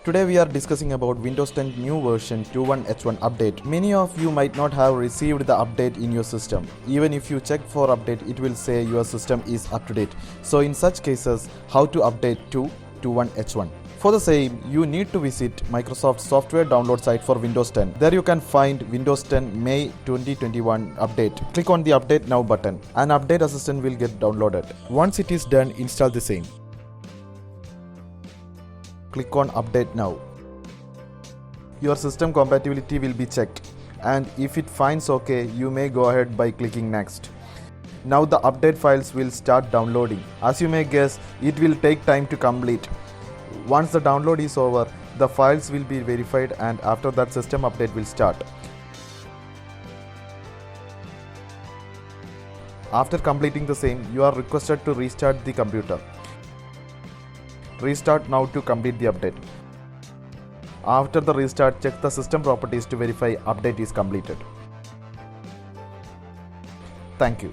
Today we are discussing about Windows 10 new version 21H1 update. Many of you might not have received the update in your system. Even if you check for update, it will say your system is up to date. So in such cases, how to update to 21H1? For the same, you need to visit Microsoft software download site for Windows 10. There you can find Windows 10 May 2021 update. Click on the update now button. An update assistant will get downloaded. Once it is done, install the same. Click on update now. Your system compatibility will be checked, and if it finds OK, you may go ahead by clicking next. Now the update files will start downloading. As you may guess, it will take time to complete. Once the download is over, the files will be verified, and after that system update will start. After completing the same, you are requested to restart the computer. Restart now to complete the update. After the restart, check the system properties to verify update is completed. Thank you.